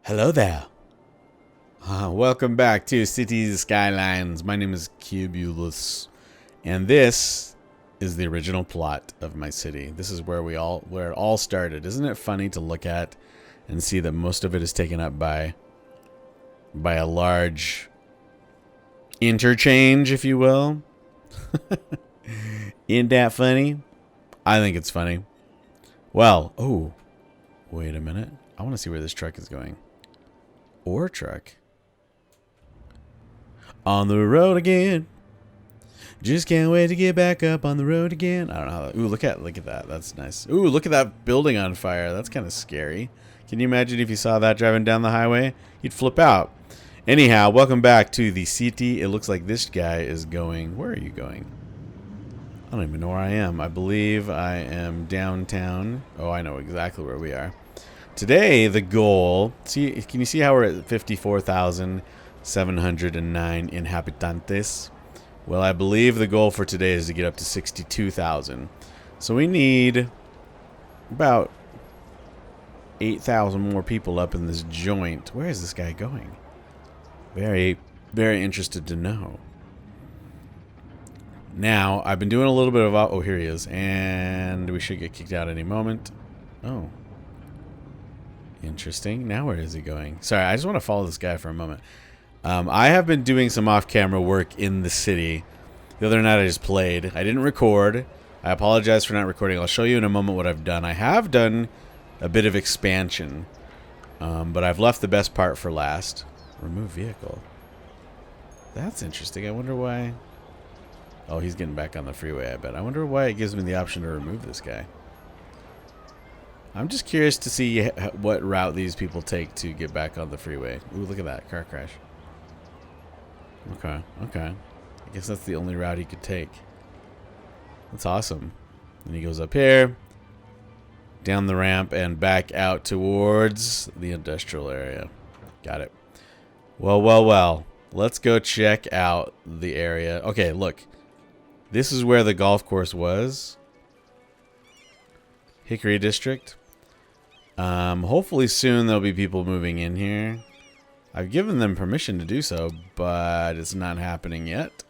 Hello there. Welcome back to Cities Skylines. My name is Cubulous, and this is the original plot of my city. This is where it all started. Isn't it funny to look at and see that most of it is taken up by a large interchange, if you will? Isn't that funny? I think it's funny. Well, oh, wait a minute. I want to see where this truck is going. Ore truck. On the road again. Just can't wait to get back up on the road again. I don't know how that, ooh, look at that. That's nice. Ooh, look at that building on fire. That's kind of scary. Can you imagine if you saw that driving down the highway? You'd flip out. Anyhow, welcome back to the city. It looks like this guy is going. Where are you going? I don't even know where I am. I believe I am downtown. Oh, I know exactly where we are. Today, the goal... can you see how we're at 54,709 inhabitantes? Well, I believe the goal for today is to get up to 62,000. So we need about 8,000 more people up in this joint. Where is this guy going? Very, very interested to know. Now, I've been doing a little bit of... Oh, here he is. And we should get kicked out any moment. Oh. Interesting. Now where is he going? Sorry, I just want to follow this guy for a moment. I have been doing some off-camera work in the city. The other night I just played. I didn't record. I apologize for not recording. I'll show you in a moment what I've done. I have done a bit of expansion, but I've left the best part for last. Remove vehicle. That's interesting. I wonder why... Oh, he's getting back on the freeway, I bet. I wonder why it gives me the option to remove this guy. I'm just curious to see what route these people take to get back on the freeway. Ooh, look at that. Car crash. Okay. I guess that's the only route he could take. That's awesome. And he goes up here, down the ramp, and back out towards the industrial area. Got it. Well. Let's go check out the area. Okay, look. This is where the golf course was. Hickory District. Hopefully soon there'll be people moving in here. I've given them permission to do so, but it's not happening yet.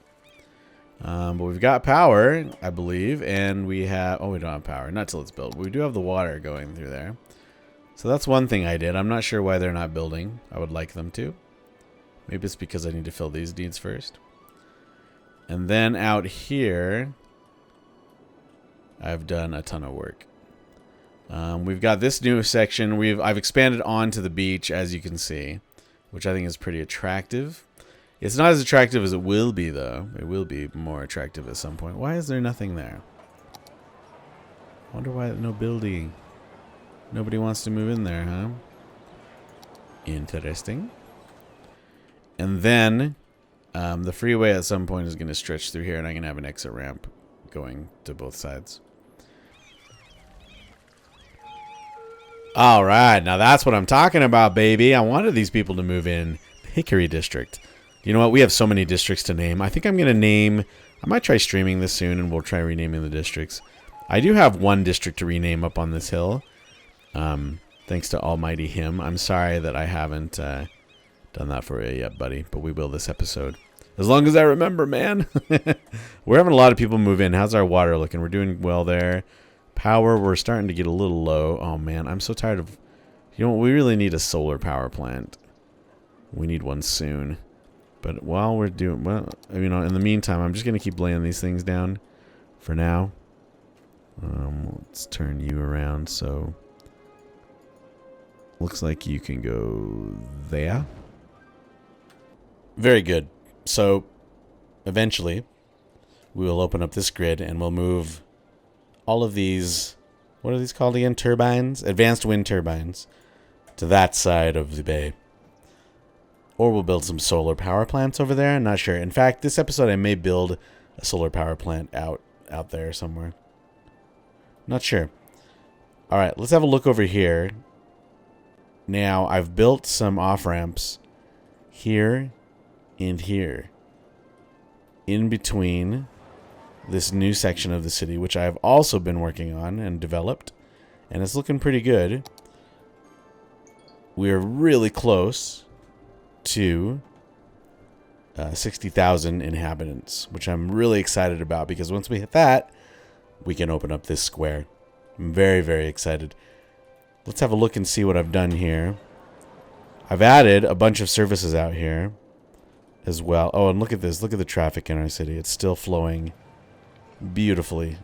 But we've got power, I believe, and we have... Oh, we don't have power. Not till it's built. But we do have the water going through there. So that's one thing I did. I'm not sure why they're not building. I would like them to. Maybe it's because I need to fill these needs first. And then out here, I've done a ton of work. We've got this new section. I've expanded onto the beach, as you can see, which I think is pretty attractive. It's not as attractive as it will be, though. It will be more attractive at some point. Why is there nothing there? Wonder why no building. Nobody wants to move in there, huh? Interesting. And then the freeway at some point is going to stretch through here, and I'm going to have an exit ramp going to both sides. All right, now that's what I'm talking about, baby. I wanted these people to move in. Hickory District. You know what? We have so many districts to name. I think I'm going to name... I might try streaming this soon, and we'll try renaming the districts. I do have one district to rename up on this hill. Thanks to Almighty Him. I'm sorry that I haven't done that for you yet, buddy, but we will this episode. As long as I remember, man. We're having a lot of people move in. How's our water looking? We're doing well there. Power, we're starting to get a little low. Oh, man, I'm so tired of... You know what? We really need a solar power plant. We need one soon. But while we're doing... Well, you know, in the meantime, I'm just going to keep laying these things down for now. Let's turn you around. So, looks like you can go there. Very good. So, eventually, we will open up this grid and we'll move... all of these, what are these called again? Turbines? Advanced wind turbines to that side of the bay. Or we'll build some solar power plants over there. I'm not sure. In fact, this episode I may build a solar power plant out there somewhere. Not sure. All right, let's have a look over here. Now, I've built some off-ramps here and here. In between... this new section of the city, which I've also been working on and developed, and it's looking pretty good. we're really close to 60,000 inhabitants, which I'm really excited about because once we hit that, we can open up this square. I'm very, very excited. Let's have a look and see what I've done here. I've added a bunch of services out here as well. Oh, and look at this. Look at the traffic in our city. It's still flowing beautifully.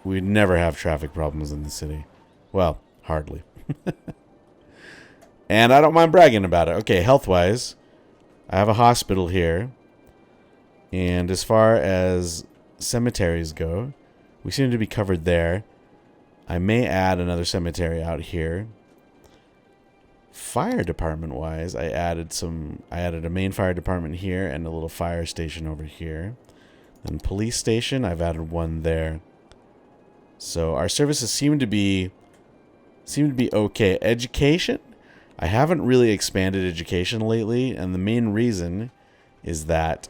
We'd never have traffic problems in the city. Well, hardly. And I don't mind bragging about it. Okay, health-wise, I have a hospital here. And as far as cemeteries go, we seem to be covered there. I may add another cemetery out here. Fire department-wise, I added a main fire department here and a little fire station over here. Then police station, I've added one there. So our services seem to be okay. Education, I haven't really expanded education lately, and the main reason is that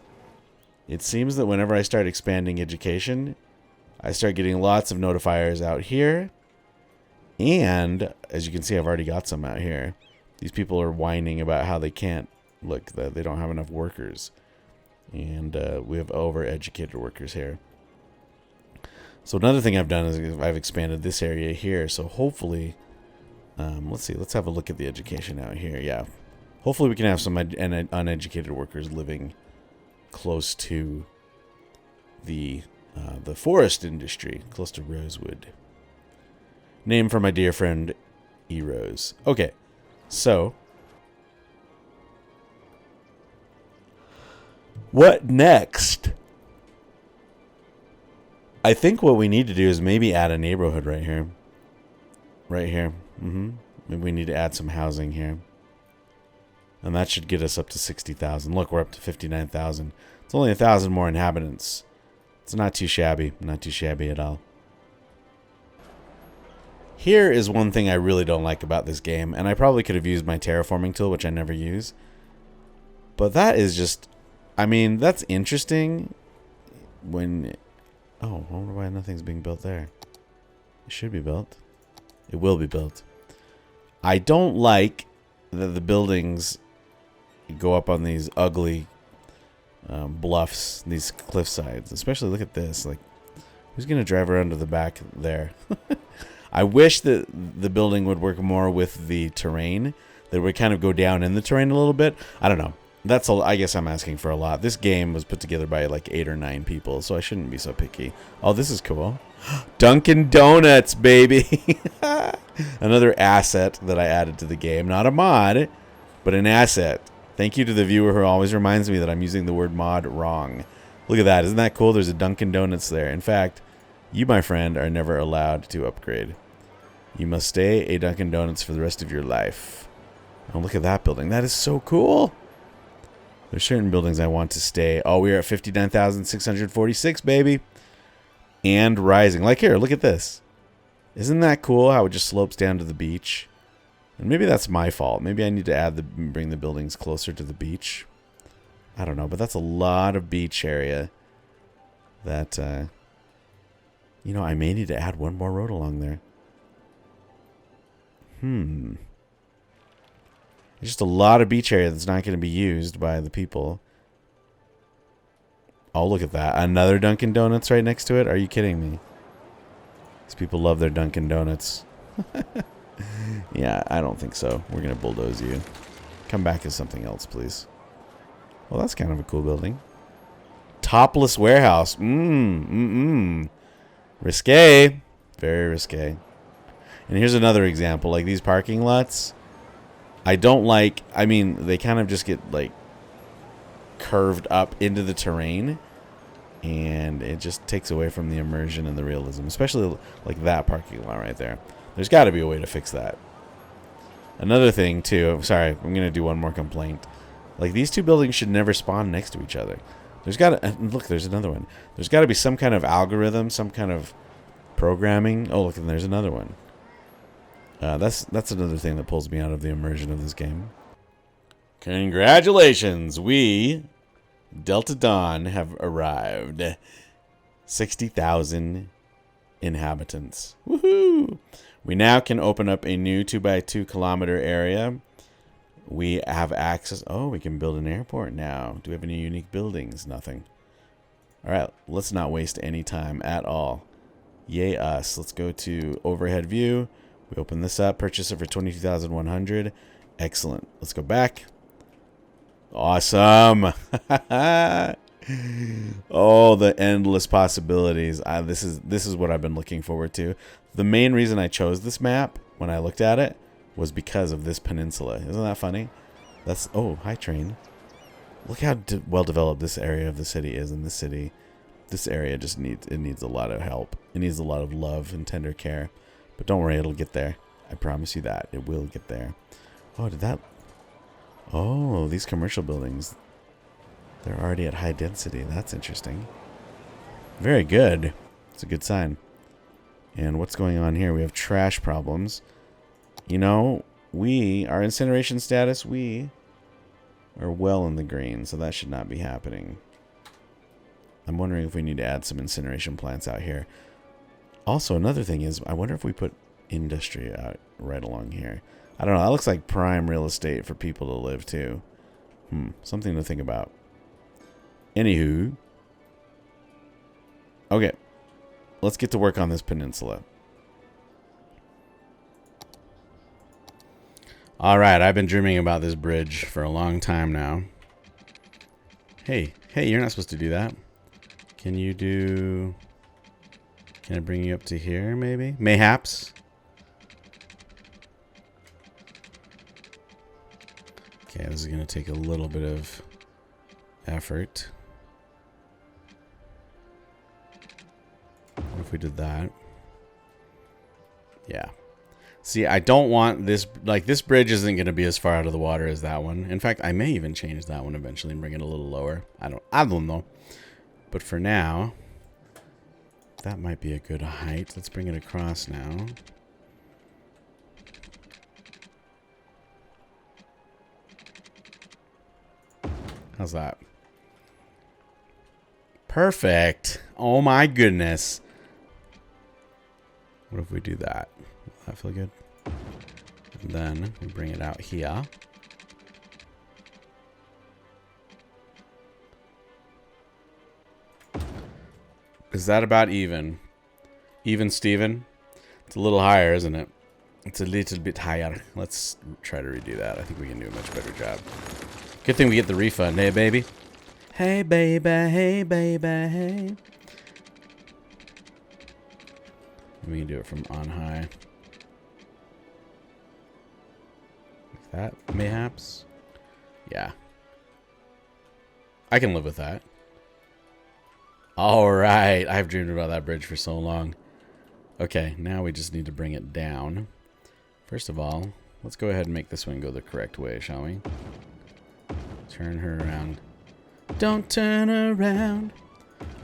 it seems that whenever I start expanding education, I start getting lots of notifiers out here. And as you can see, I've already got some out here. These people are whining about how they can't, look, that they don't have enough workers. And we have overeducated workers here. So another thing I've done is I've expanded this area here. So hopefully, let's see, let's have a look at the education out here. Yeah. Hopefully we can have some uneducated workers living close to the forest industry, close to Rosewood. Name for my dear friend, E-Rose. Okay, so what next? I think what we need to do is maybe add a neighborhood right here. Right here. Maybe we need to add some housing here. And that should get us up to 60,000. Look, we're up to 59,000. It's only 1,000 more inhabitants. It's not too shabby. Not too shabby at all. Here is one thing I really don't like about this game. And I probably could have used my terraforming tool, which I never use. But that is just... I mean, that's interesting when... Oh, I wonder why nothing's being built there. It should be built. It will be built. I don't like that the buildings go up on these ugly bluffs, these cliff sides. Especially, look at this. Like, who's going to drive around to the back there? I wish that the building would work more with the terrain. That it would kind of go down in the terrain a little bit. I don't know. I guess I'm asking for a lot. This game was put together by like 8 or 9 people, so I shouldn't be so picky. Oh, this is cool. Dunkin' Donuts, baby. Another asset that I added to the game. Not a mod, but an asset. Thank you to the viewer who always reminds me that I'm using the word mod wrong. Look at that. Isn't that cool? There's a Dunkin' Donuts there. In fact, you, my friend, are never allowed to upgrade. You must stay a Dunkin' Donuts for the rest of your life. Oh, look at that building. That is so cool. There's certain buildings I want to stay. Oh, we're at 59,646, baby. And rising. Like here, look at this. Isn't that cool how it just slopes down to the beach? And maybe that's my fault. Maybe I need to bring the buildings closer to the beach. I don't know, but that's a lot of beach area that, you know, I may need to add one more road along there. There's just a lot of beach area that's not going to be used by the people. Oh, look at that. Another Dunkin' Donuts right next to it? Are you kidding me? These people love their Dunkin' Donuts. Yeah, I don't think so. We're going to bulldoze you. Come back as something else, please. Well, that's kind of a cool building. Topless warehouse. Risque. Very risque. And here's another example. Like these parking lots. I don't like, I mean, they kind of just get like curved up into the terrain, and it just takes away from the immersion and the realism, especially like that parking lot right there. There's got to be a way to fix that. Another thing too, sorry, I'm going to do one more complaint. Like these two buildings should never spawn next to each other. There's got to, look, there's another one. There's got to be some kind of algorithm, some kind of programming. Oh, look, and there's another one. That's another thing that pulls me out of the immersion of this game. Congratulations, we, Delta Dawn, have arrived. 60,000 inhabitants. Woohoo! We now can open up a new 2x2 kilometer area. We have access. Oh, we can build an airport now. Do we have any unique buildings? Nothing. All right, let's not waste any time at all. Yay us. Let's go to overhead view. We open this up. Purchase it for $22,100. Excellent. Let's go back. Awesome. Oh, the endless possibilities. This is what I've been looking forward to. The main reason I chose this map when I looked at it was because of this peninsula. Isn't that funny? That's oh, hi train. Look how well developed this area of the city is. In this city, this area just needs a lot of help. It needs a lot of love and tender care. But don't worry, it'll get there. I promise you that it will get there. Oh, did that? Oh, these commercial buildings. They're already at high density. That's interesting. Very good. It's a good sign. And what's going on here? We have trash problems. You know, our incineration status, we are well in the green, so that should not be happening. I'm wondering if we need to add some incineration plants out here. Also, another thing is, I wonder if we put industry out right along here. I don't know. That looks like prime real estate for people to live too. Something to think about. Anywho. Okay. Let's get to work on this peninsula. Alright, I've been dreaming about this bridge for a long time now. Hey, you're not supposed to do that. Can I bring you up to here, maybe? Mayhaps? Okay, this is going to take a little bit of effort. What if we did that? Yeah. See, I don't want this, like, this bridge isn't going to be as far out of the water as that one. In fact, I may even change that one eventually and bring it a little lower. I don't know. But for now, that might be a good height. Let's bring it across now. How's that? Perfect. Oh my goodness. What if we do that? Will that feel good? And then we bring it out here. Is that about even? Even, Steven? It's a little higher, isn't it? It's a little bit higher. Let's try to redo that. I think we can do a much better job. Good thing we get the refund. Hey, baby. Hey, baby. Hey, baby. Hey. We can do it from on high. Like that, mayhaps? Yeah. I can live with that. Alright. I've dreamed about that bridge for so long. Okay, now we just need to bring it down. First of all, let's go ahead and make this one go the correct way, shall we? Turn her around. Don't turn around,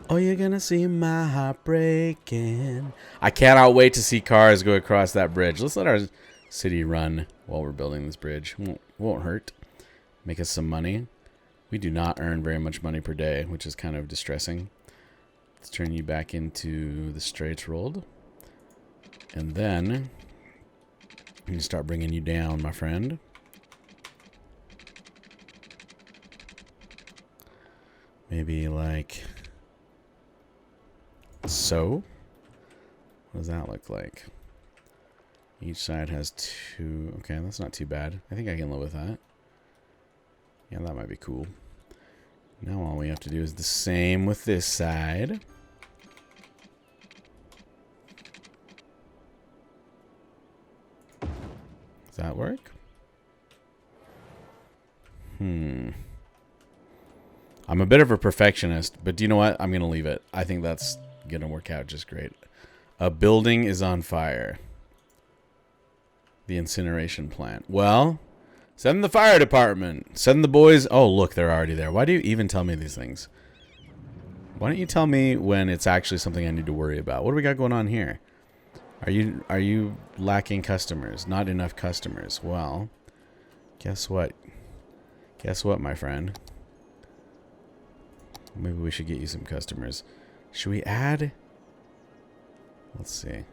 or you're gonna see my heart breaking. I cannot wait to see cars go across that bridge. Let's let our city run while we're building this bridge. Won't hurt. Make us some money. We do not earn very much money per day, which is kind of distressing. Let's turn you back into the straight rolled. And then I'm going to start bringing you down, my friend. Maybe like so. What does that look like? Each side has two. Okay, that's not too bad. I think I can live with that. Yeah, that might be cool. Now all we have to do is the same with this side. Does that work? I'm a bit of a perfectionist, but do you know what? I'm going to leave it. I think that's going to work out just great. A building is on fire. The incineration plant. Well, send the fire department. Send the boys. Oh, look, they're already there. Why do you even tell me these things? Why don't you tell me when it's actually something I need to worry about? What do we got going on here? Are you lacking customers? Not enough customers. Well, guess what? Guess what, my friend? Maybe we should get you some customers. Should we add? Let's see.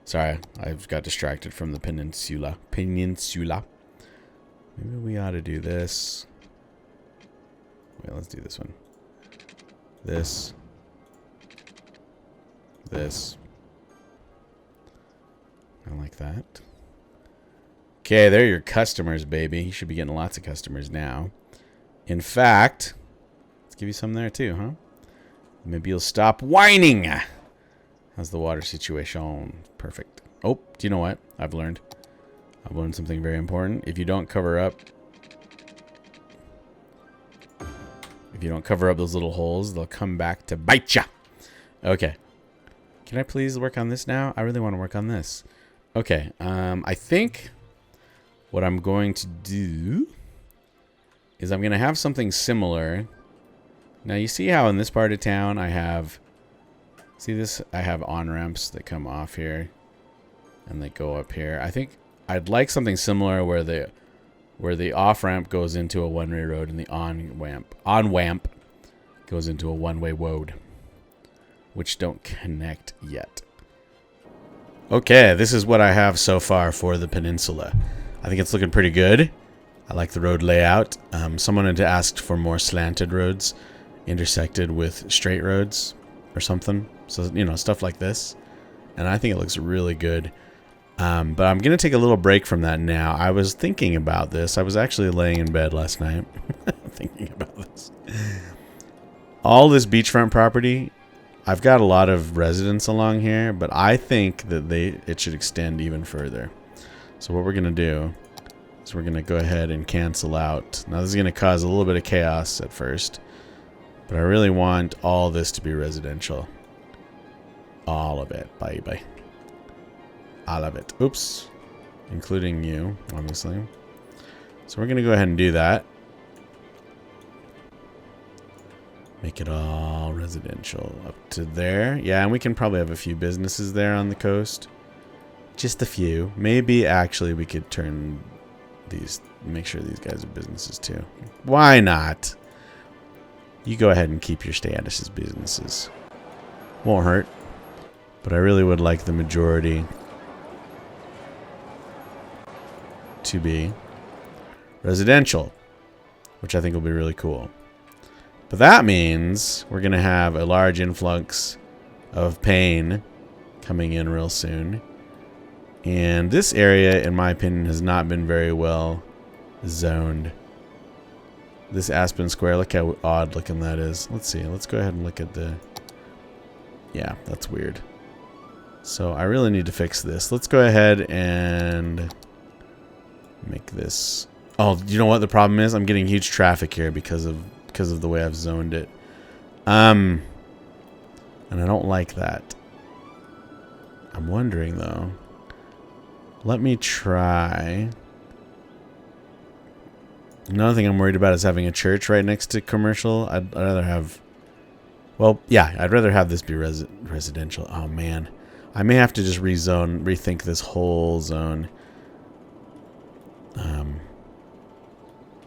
Sorry, I've got distracted from the peninsula. Peninsula. Maybe we ought to do this. Wait, let's do this one. This. This. I like that. Okay, they're your customers, baby. You should be getting lots of customers now. In fact, let's give you some there too, huh? Maybe you'll stop whining. How's the water situation? Perfect. Oh, do you know what? I've learned something very important. If you don't cover up those little holes, they'll come back to bite ya. Okay. Can I please work on this now? I really want to work on this. Okay. I think what I'm going to do is I'm going to have something similar. Now, you see how in this part of town I have... See this? I have on-ramps that come off here. And they go up here. I think I'd like something similar where the off-ramp goes into a one-way road and the on-wamp goes into a one-way road. Which don't connect yet. Okay, this is what I have so far for the peninsula. I think it's looking pretty good. I like the road layout. Someone had asked for more slanted roads intersected with straight roads or something. So, you know, stuff like this. And I think it looks really good. But I'm going to take a little break from that now. I was thinking about this. I was actually laying in bed last night thinking about this. All this beachfront property, I've got a lot of residents along here, but I think that it should extend even further. So what we're going to do is we're going to go ahead and cancel out. Now this is going to cause a little bit of chaos at first, but I really want all this to be residential. All of it. Bye. All of it. Oops. Including you, obviously. So we're going to go ahead and do that. Make it all residential up to there. Yeah, and we can probably have a few businesses there on the coast. Just a few. Maybe actually we could turn these, make sure these guys are businesses too. Why not? You go ahead and keep your status as businesses. Won't hurt. But I really would like the majority to be residential, which I think will be really cool. But that means we're going to have a large influx of pain coming in real soon. And this area, in my opinion, has not been very well zoned. This Aspen Square, look how odd looking that is. Let's see. Let's go ahead and look at the... Yeah, that's weird. So I really need to fix this. Let's go ahead and make this... Oh, you know what the problem is? I'm getting huge traffic here because of the way I've zoned it. And I don't like that. I'm wondering though. Let me try. Another thing I'm worried about is having a church right next to commercial. I'd rather have... Well, yeah, I'd rather have this be residential. Oh man. I may have to just rethink this whole zone.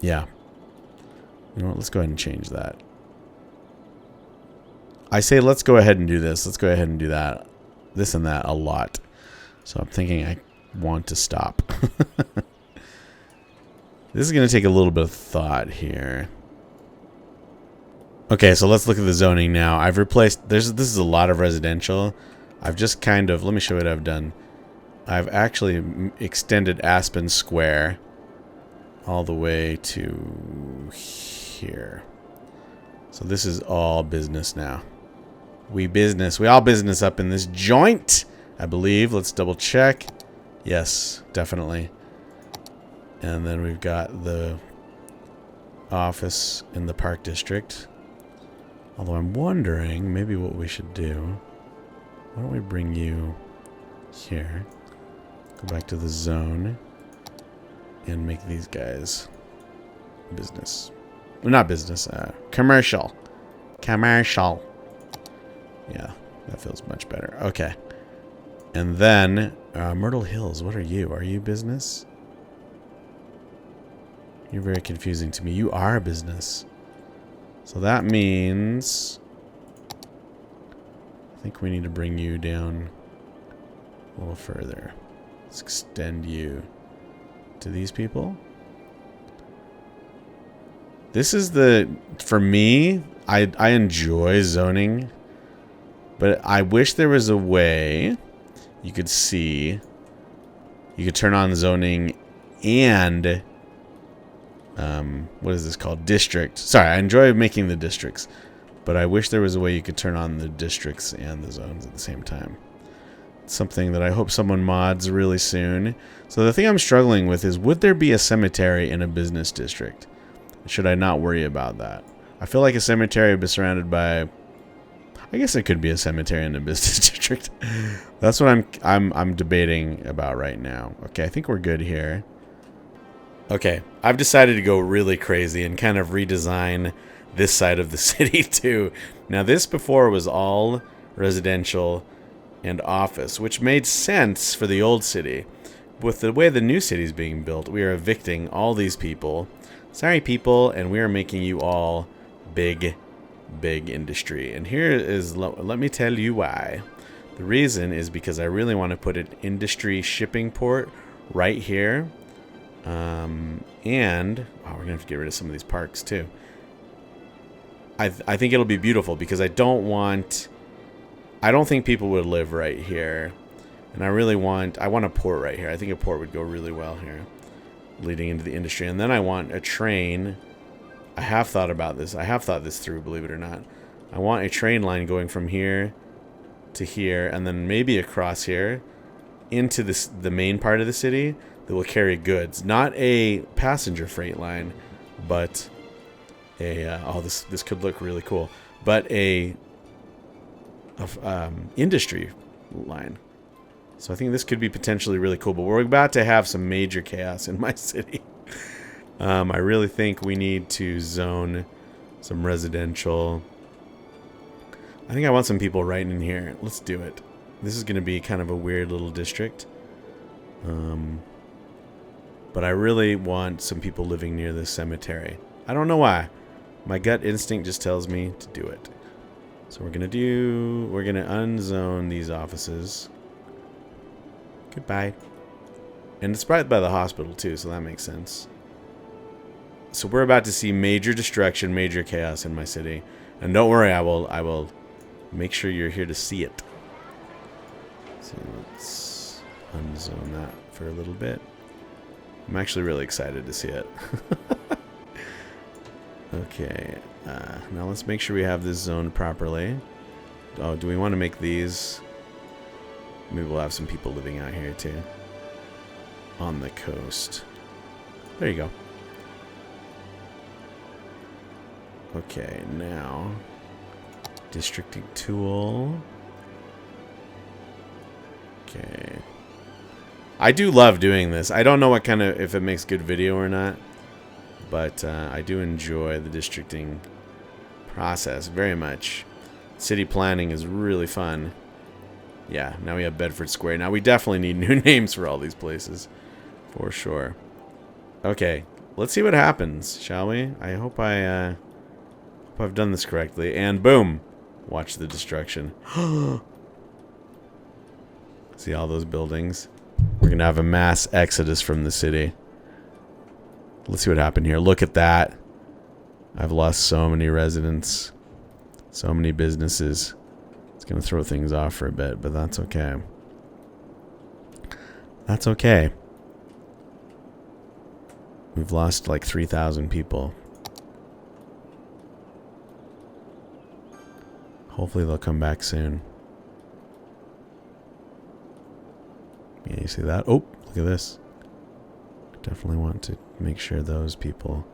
Yeah. You know what? Let's go ahead and change that. I say let's go ahead and do this. Let's go ahead and do that. This and that a lot. So I'm thinking I want to stop. This is going to take a little bit of thought here. Okay, so let's look at the zoning now. I've replaced... This is a lot of residential. I've just kind of... Let me show you what I've done. I've actually extended Aspen Square all the way to here. So this is all business now. We all business up in this joint, I believe. Let's double check. Yes, definitely. And then we've got the office in the Park District. Although I'm wondering maybe what we should do. Why don't we bring you here? Go back to the zone and make these guys business. Well, not business, commercial. Commercial. Yeah, that feels much better. Okay. And then, Myrtle Hills, what are you? Are you business? You're very confusing to me. You are a business. So that means... I think we need to bring you down A little further. Let's extend you to these people. This is for me, I enjoy zoning, but I wish there was a way you could see, you could turn on zoning and, what is this called? District. Sorry, I enjoy making the districts, but I wish there was a way you could turn on the districts and the zones at the same time. It's something that I hope someone mods really soon. So the thing I'm struggling with is, would there be a cemetery in a business district? Should I not worry about that? I feel like a cemetery would be surrounded by... I guess it could be a cemetery in a business district. That's what I'm debating about right now. Okay, I think we're good here. Okay, I've decided to go really crazy and kind of redesign this side of the city too. Now this before was all residential and office, which made sense for the old city. With the way the new city is being built, we are evicting all these people. Sorry, people, and we are making you all big industry. And here is, let me tell you why. The reason is because I really want to put an industry shipping port right here. And we're gonna have to get rid of some of these parks too. I think it'll be beautiful because I don't think people would live right here, and I want a port right here. I think a port would go really well here, leading into the industry. And then I want a train. I have thought about this. I have thought this through, believe it or not. I want a train line going from here to here, and then maybe across here into the main part of the city that will carry goods. Not a passenger freight line, but a this could look really cool. But a industry line. So I think this could be potentially really cool. But we're about to have some major chaos in my city. I really think we need to zone some residential. I think I want some people right in here. Let's do it. This is going to be kind of a weird little district. But I really want some people living near this cemetery. I don't know why. My gut instinct just tells me to do it. So we're going to unzone these offices. Goodbye. And it's right by the hospital too, so that makes sense. So we're about to see major destruction, major chaos in my city. And don't worry, I will make sure you're here to see it. So let's unzone that for a little bit. I'm actually really excited to see it. Okay, now let's make sure we have this zoned properly. Oh, do we want to make these? Maybe we'll have some people living out here too. On the coast. There you go. Okay, now districting tool. Okay. I do love doing this. I don't know what kind of, if it makes good video or not, but I do enjoy the districting process very much. City planning is really fun. Yeah, now we have Bedford Square. Now we definitely need new names for all these places, for sure. Okay, let's see what happens, shall we? I hope hope I've done this correctly. And boom, watch the destruction. See all those buildings? We're gonna have a mass exodus from the city. Let's see what happened here. Look at that. I've lost so many residents, so many businesses. It's gonna throw things off for a bit, but that's okay. That's okay. We've lost like 3,000 people. Hopefully they'll come back soon. Yeah, you see that? Oh, look at this. Definitely want to make sure those people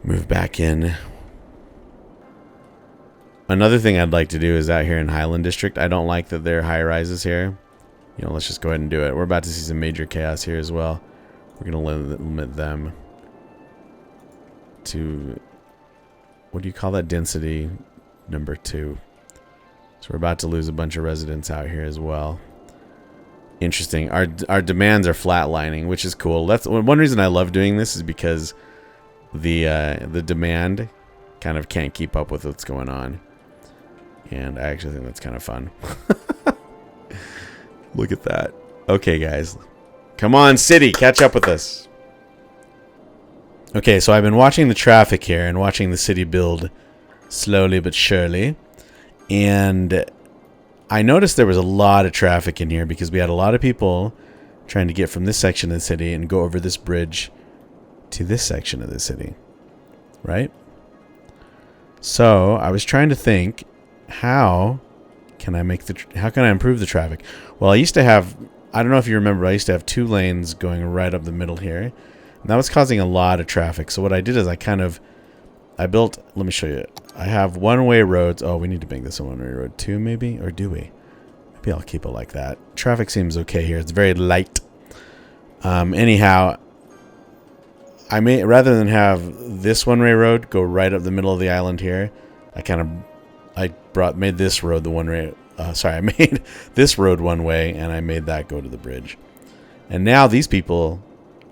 move back in. Another thing I'd like to do is out here in Highland District. I don't like that there are high-rises here. You know, let's just go ahead and do it. We're about to see some major chaos here as well. We're going to limit them to, what do you call that? Density number 2. So we're about to lose a bunch of residents out here as well. Interesting. Our demands are flatlining, which is cool. That's one reason I love doing this, is because the demand kind of can't keep up with what's going on, and I actually think that's kind of fun. Look at that. Okay, guys. Come on, city. Catch up with us. Okay, so I've been watching the traffic here and watching the city build slowly but surely. And I noticed there was a lot of traffic in here because we had a lot of people trying to get from this section of the city and go over this bridge to this section of the city. Right? So I was trying to think, how can I improve the traffic? Well, I used to have, I don't know if you remember, I used to have 2 lanes going right up the middle here. And that was causing a lot of traffic. So what I did is I built, let me show you. I have one-way roads. Oh, we need to make this a one-way road too, maybe? Or do we? Maybe I'll keep it like that. Traffic seems okay here. It's very light. Anyhow, rather than have this one-way road go right up the middle of the island here, I made this road the one-way. I made this road one way, and I made that go to the bridge. And now these people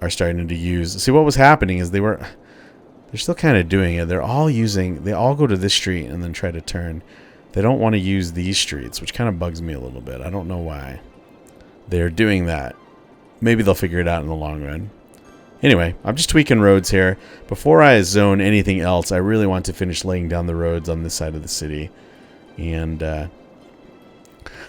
are starting to use. See, what was happening is they're still kind of doing it. They all go to this street and then try to turn. They don't want to use these streets, which kind of bugs me a little bit. I don't know why they're doing that. Maybe they'll figure it out in the long run. Anyway, I'm just tweaking roads here. Before I zone anything else, I really want to finish laying down the roads on this side of the city. And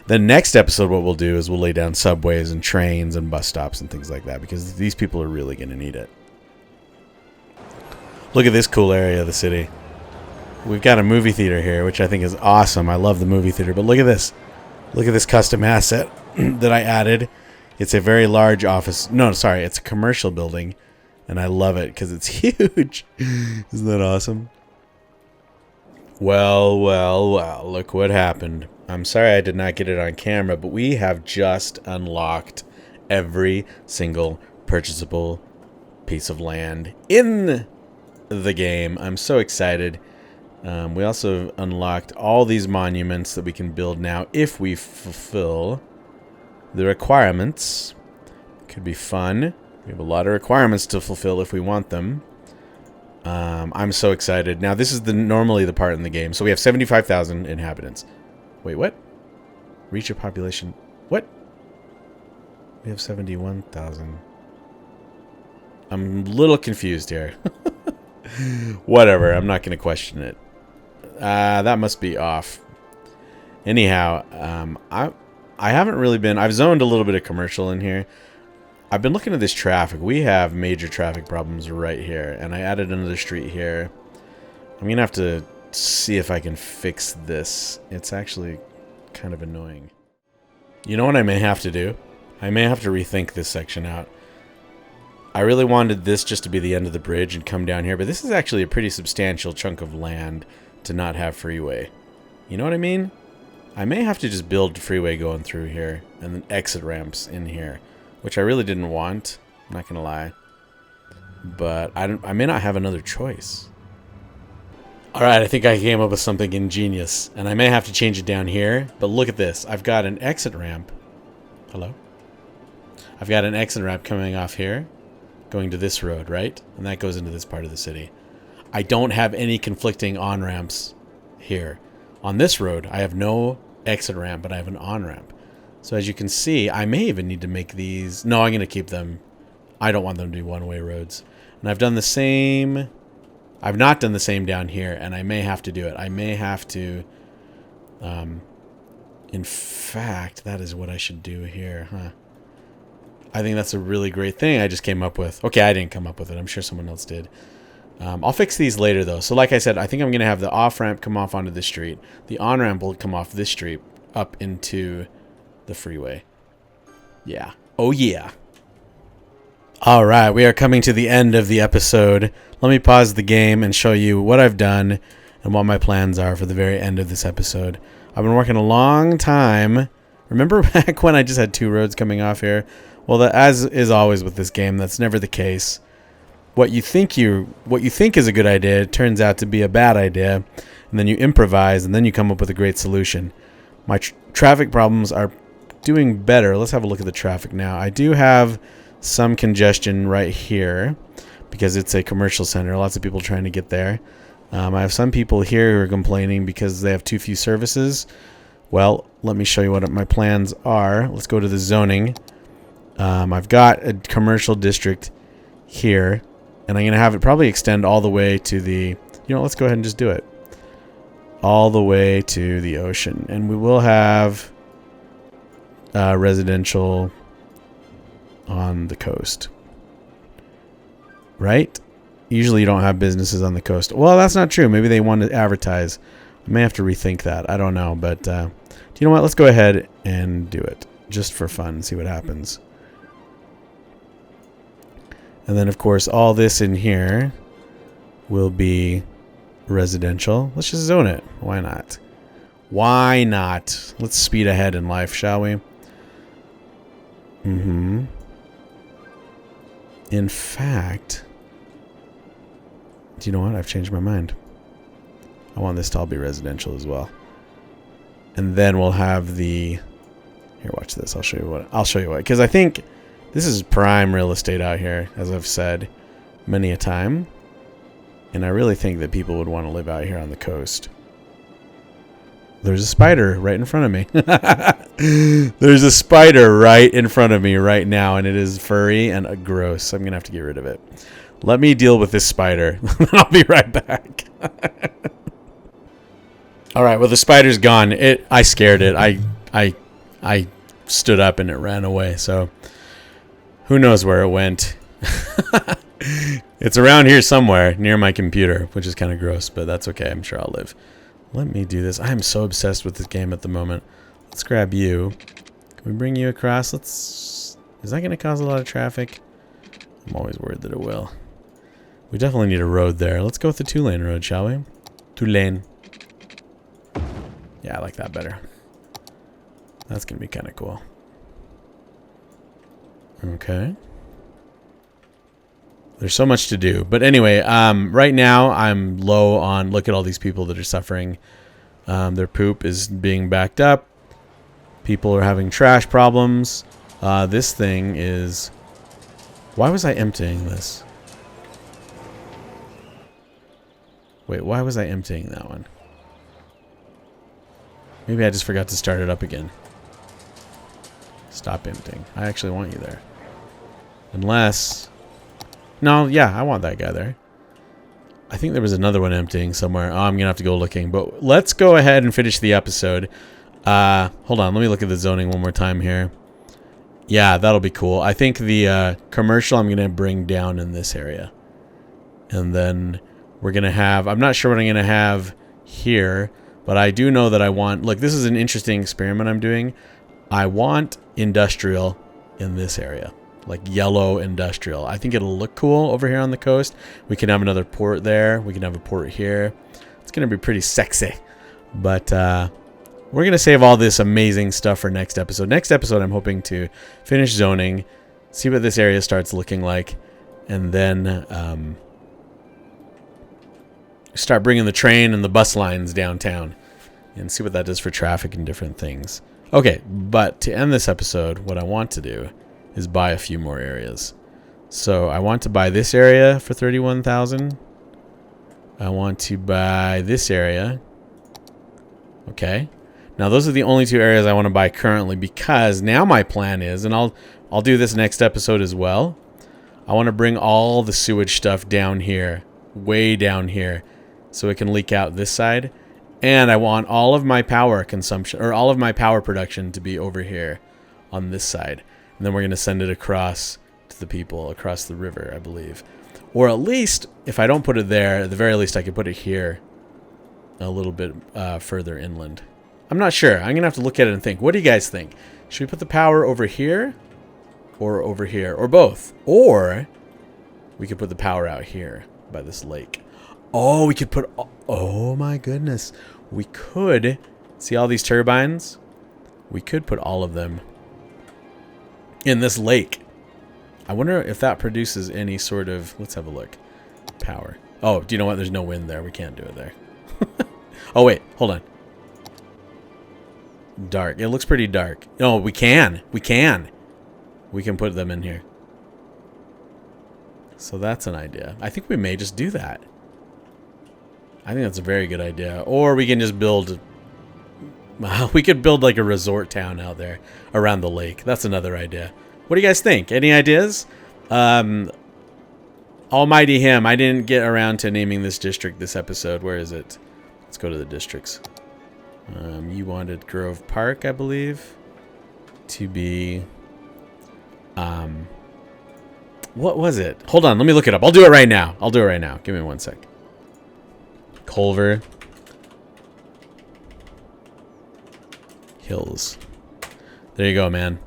the next episode, what we'll do is we'll lay down subways and trains and bus stops and things like that, because these people are really going to need it. Look at this cool area of the city. We've got a movie theater here, which I think is awesome. I love the movie theater. But look at this. Look at this custom asset that I added. It's a very large office. No, sorry. It's a commercial building. And I love it because it's huge. Isn't that awesome? Well, look what happened. I'm sorry I did not get it on camera, but we have just unlocked every single purchasable piece of land in the game. I'm so excited. We also unlocked all these monuments that we can build now if we fulfill the requirements. Could be fun. We have a lot of requirements to fulfill if we want them. I'm so excited. Now, this is normally the part in the game. So we have 75,000 inhabitants. Wait, what? Reach a population. What? We have 71,000. I'm a little confused here. Whatever. I'm not going to question it. That must be off. Anyhow, I haven't really been... I've zoned a little bit of commercial in here. I've been looking at this traffic. We have major traffic problems right here. And I added another street here. I'm going to have to see if I can fix this. It's actually kind of annoying. You know what I may have to do? I may have to rethink this section out. I really wanted this just to be the end of the bridge and come down here, but this is actually a pretty substantial chunk of land to not have freeway. You know what I mean? I may have to just build freeway going through here and then exit ramps in here, which I really didn't want. I'm not going to lie. But I may not have another choice. Alright, I think I came up with something ingenious. And I may have to change it down here. But look at this. I've got an exit ramp. Hello? I've got an exit ramp coming off here, going to this road, right? And that goes into this part of the city. I don't have any conflicting on-ramps here. On this road, I have no exit ramp, but I have an on-ramp. So as you can see, I may even need to make these... No, I'm going to keep them. I don't want them to be one-way roads. And I've done the same... I've not done the same down here, and I may have to do it. I may have to... in fact, that is what I should do here, huh? I think that's a really great thing I just came up with. Okay, I didn't come up with it. I'm sure someone else did. I'll fix these later, though. So like I said, I think I'm going to have the off-ramp come off onto this street. The on-ramp will come off this street up into the freeway. Yeah. Oh, yeah. All right, we are coming to the end of the episode. Let me pause the game and show you what I've done and what my plans are for the very end of this episode. I've been working a long time. Remember back when I just had 2 roads coming off here? Well, as is always with this game, that's never the case. What you think is a good idea turns out to be a bad idea, and then you improvise, and then you come up with a great solution. My traffic problems are doing better. Let's have a look at the traffic now. I do have some congestion right here because it's a commercial center. Lots of people trying to get there. I have some people here who are complaining because they have too few services. Well, let me show you what my plans are. Let's go to the zoning. I've got a commercial district here, and I'm going to have it probably extend all the way to the... You know, let's go ahead and just do it. All the way to the ocean. And we will have residential on the coast. Right? Usually you don't have businesses on the coast. Well, that's not true. Maybe they want to advertise. I may have to rethink that. I don't know. But do you know what? Let's go ahead and do it. Just for fun. See what happens. And then, of course, all this in here will be residential. Let's just zone it. Why not? Why not? Let's speed ahead in life, shall we? In fact, do you know what? I've changed my mind. I want this to all be residential as well. And then we'll have the... Here, watch this. I'll show you what. Because I think this is prime real estate out here, as I've said many a time. And I really think that people would want to live out here on the coast. There's a spider right in front of me. There's a spider right in front of me right now, and it is furry and gross. I'm going to have to get rid of it. Let me deal with this spider. I'll be right back. All right, well, the spider's gone. I scared it. I stood up and it ran away, so who knows where it went. It's around here somewhere near my computer, which is kind of gross, but that's okay. I'm sure I'll live. Let me do this. I am so obsessed with this game at the moment. Let's grab you. Can we bring you across? Is that going to cause a lot of traffic? I'm always worried that it will. We definitely need a road there. Let's go with the 2-lane road, shall we? 2-lane. Yeah, I like that better. That's going to be kind of cool. Okay. There's so much to do. But anyway, right now I'm low on... Look at all these people that are suffering. Their poop is being backed up. People are having trash problems. This thing is... Why was I emptying this? Wait, why was I emptying that one? Maybe I just forgot to start it up again. Stop emptying. I actually want you there. Unless... No, yeah, I want that guy there. I think there was another one emptying somewhere. Oh, I'm going to have to go looking. But let's go ahead and finish the episode. Hold on. Let me look at the zoning one more time here. Yeah, that'll be cool. I think the commercial I'm going to bring down in this area. And then we're going to have... I'm not sure what I'm going to have here. But I do know that I want... Look, this is an interesting experiment I'm doing. I want industrial in this area. Like yellow industrial. I think it'll look cool over here on the coast. We can have another port there. We can have a port here. It's going to be pretty sexy. But we're going to save all this amazing stuff for next episode. Next episode, I'm hoping to finish zoning, see what this area starts looking like, and then start bringing the train and the bus lines downtown and see what that does for traffic and different things. Okay, but to end this episode, what I want to do is buy a few more areas. So I want to buy this area for 31,000. I want to buy this area. Okay. Now those are the only two areas I want to buy currently, because now my plan is, and I'll do this next episode as well. I want to bring all the sewage stuff down here, way down here, so it can leak out this side. And I want all of my power consumption, or all of my power production, to be over here on this side. And then we're going to send it across to the people across the river, I believe. Or at least, if I don't put it there, at the very least I could put it here a little bit further inland. I'm not sure. I'm going to have to look at it and think. What do you guys think? Should we put the power over here or over here? Or both? Or we could put the power out here by this lake. Oh, we could put... Oh my goodness. We could... See all these turbines? We could put all of them in this lake. I wonder if that produces any sort of... Let's have a look. Power. Oh, do you know what? There's no wind there. We can't do it there. Oh, wait. Hold on. Dark. It looks pretty dark. No, we can. We can. We can put them in here. So that's an idea. I think we may just do that. I think that's a very good idea. Or we can just build We could build like a resort town out there around the lake. That's another idea. What do you guys think? Any ideas? Almighty him. I didn't get around to naming this district this episode. Where is it? Let's go to the districts. You wanted Grove Park, I believe, to be... what was it? Hold on, let me look it up. I'll do it right now. Give me 1 sec. Culver Hills. There you go, man.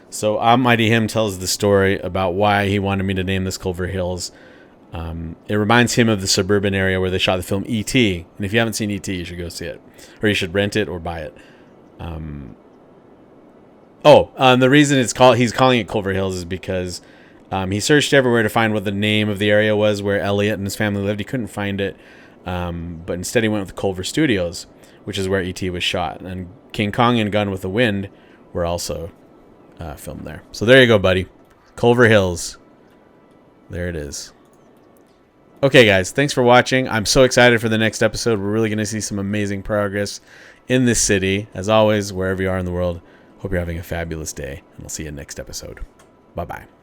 So Almighty Him tells the story about why he wanted me to name this Culver Hills. It reminds him of the suburban area where they shot the film E.T. And if you haven't seen E.T., you should go see it. Or you should rent it or buy it. The reason he's calling it Culver Hills is because he searched everywhere to find what the name of the area was where Elliot and his family lived. He couldn't find it. But instead he went with Culver Studios, which is where E.T. was shot. And King Kong and Gone with the Wind were also filmed there. So there you go, buddy. Culver Hills. There it is. Okay, guys, thanks for watching. I'm so excited for the next episode. We're really going to see some amazing progress in this city. As always, wherever you are in the world, hope you're having a fabulous day, and I'll see you next episode. Bye-bye.